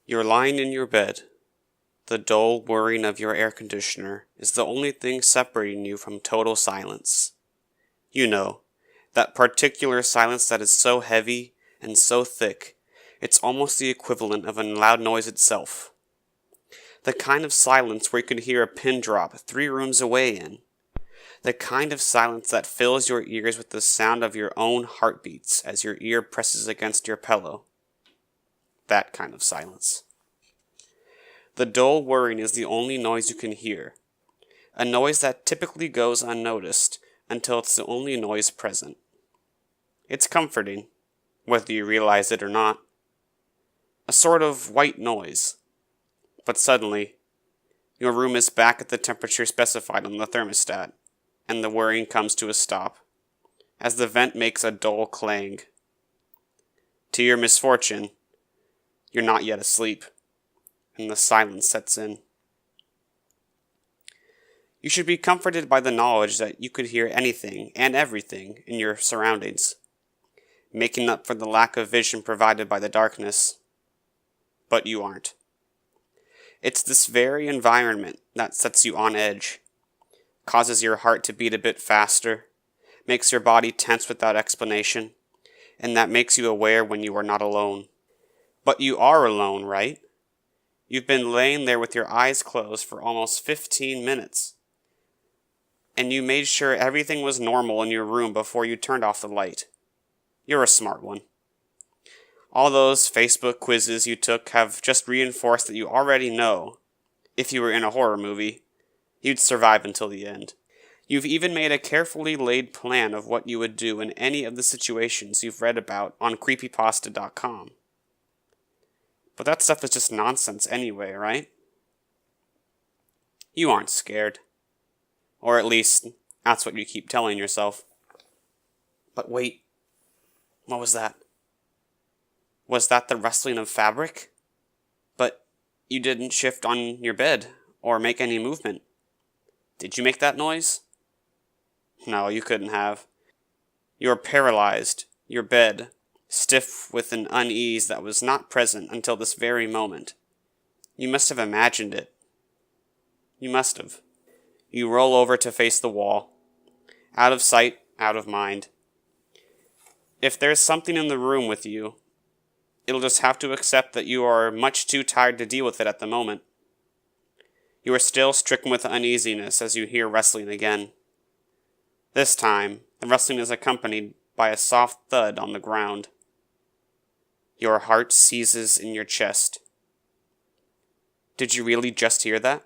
You're lying in your bed. The dull whirring of your air conditioner is the only thing separating you from total silence. You know, that particular silence that is so heavy and so thick, it's almost the equivalent of a loud noise itself. The kind of silence where you could hear a pin drop 3 rooms away in. The kind of silence that fills your ears with the sound of your own heartbeats as your ear presses against your pillow. That kind of silence. The dull whirring is the only noise you can hear. A noise that typically goes unnoticed until it's the only noise present. It's comforting, whether you realize it or not. A sort of white noise. But suddenly, your room is back at the temperature specified on the thermostat, and the whirring comes to a stop, as the vent makes a dull clang. To your misfortune, you're not yet asleep, and the silence sets in. You should be comforted by the knowledge that you could hear anything and everything in your surroundings, making up for the lack of vision provided by the darkness. But you aren't. It's this very environment that sets you on edge, causes your heart to beat a bit faster, makes your body tense without explanation, and that makes you aware when you are not alone. But you are alone, right? You've been laying there with your eyes closed for almost 15 minutes, and you made sure everything was normal in your room before you turned off the light. You're a smart one. All those Facebook quizzes you took have just reinforced that you already know, if you were in a horror movie, you'd survive until the end. You've even made a carefully laid plan of what you would do in any of the situations you've read about on Creepypasta.com. But that stuff is just nonsense anyway, right? You aren't scared. Or at least, that's what you keep telling yourself. But wait, what was that? Was that the rustling of fabric? But you didn't shift on your bed, or make any movement. Did you make that noise? No, you couldn't have. You were paralyzed, your bed, stiff with an unease that was not present until this very moment. You must have imagined it. You must have. You roll over to face the wall. Out of sight, out of mind. If there's something in the room with you, it'll just have to accept that you are much too tired to deal with it at the moment. You are still stricken with uneasiness as you hear rustling again. This time, the rustling is accompanied by a soft thud on the ground. Your heart seizes in your chest. Did you really just hear that?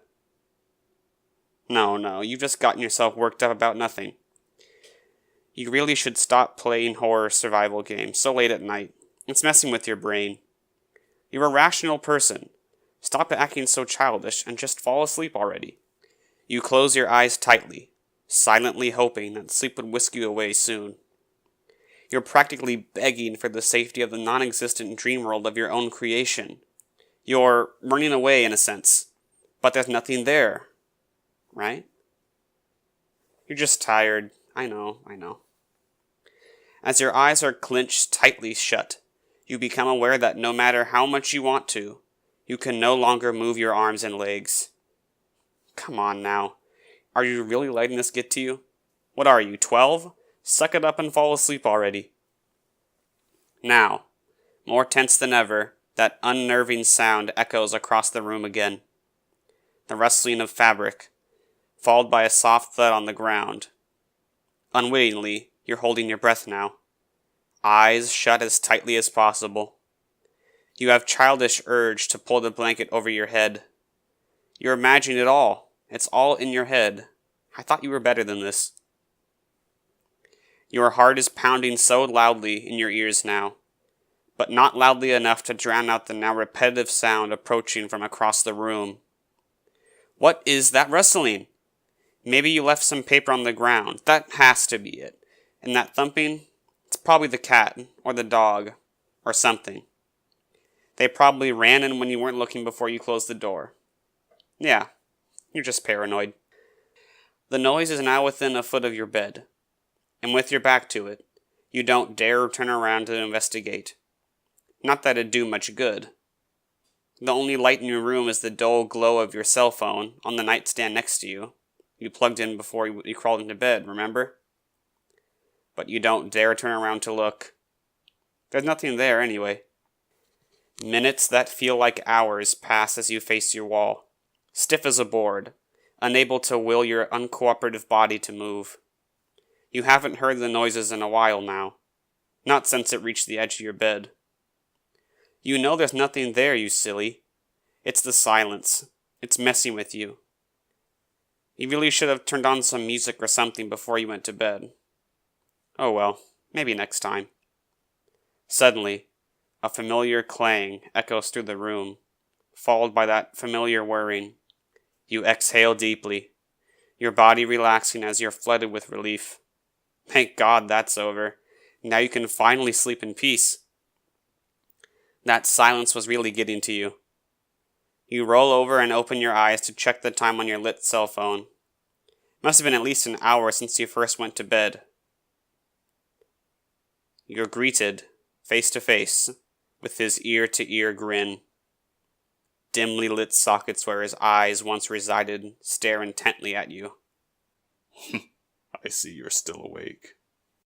No, you've just gotten yourself worked up about nothing. You really should stop playing horror survival games so late at night. It's messing with your brain. You're a rational person. Stop acting so childish and just fall asleep already. You close your eyes tightly, silently hoping that sleep would whisk you away soon. You're practically begging for the safety of the non-existent dream world of your own creation. You're running away in a sense, but there's nothing there, right? You're just tired. I know. As your eyes are clenched tightly shut, you become aware that no matter how much you want to, you can no longer move your arms and legs. Come on now. Are you really letting this get to you? What are you, 12? Suck it up and fall asleep already. Now, more tense than ever, that unnerving sound echoes across the room again. The rustling of fabric, followed by a soft thud on the ground. Unwittingly, you're holding your breath now. Eyes shut as tightly as possible. You have childish urge to pull the blanket over your head. You're imagining it all. It's all in your head. I thought you were better than this. Your heart is pounding so loudly in your ears now, but not loudly enough to drown out the now repetitive sound approaching from across the room. What is that rustling? Maybe you left some paper on the ground. That has to be it. And that thumping, it's probably the cat, or the dog, or something. They probably ran in when you weren't looking before you closed the door. Yeah, you're just paranoid. The noise is now within a foot of your bed, and with your back to it, you don't dare turn around to investigate. Not that it'd do much good. The only light in your room is the dull glow of your cell phone on the nightstand next to you. You plugged in before you crawled into bed, remember? But you don't dare turn around to look. There's nothing there anyway. Minutes that feel like hours pass as you face your wall, stiff as a board, unable to will your uncooperative body to move. You haven't heard the noises in a while now, not since it reached the edge of your bed. You know there's nothing there, you silly. It's the silence. It's messing with you. You really should have turned on some music or something before you went to bed. Oh well, maybe next time. Suddenly, a familiar clang echoes through the room, followed by that familiar whirring. You exhale deeply, your body relaxing as you're flooded with relief. Thank God that's over. Now you can finally sleep in peace. That silence was really getting to you. You roll over and open your eyes to check the time on your lit cell phone. Must have been at least an hour since you first went to bed. You're greeted, face to face, with his ear-to-ear grin. Dimly lit sockets where his eyes once resided stare intently at you. I see you're still awake.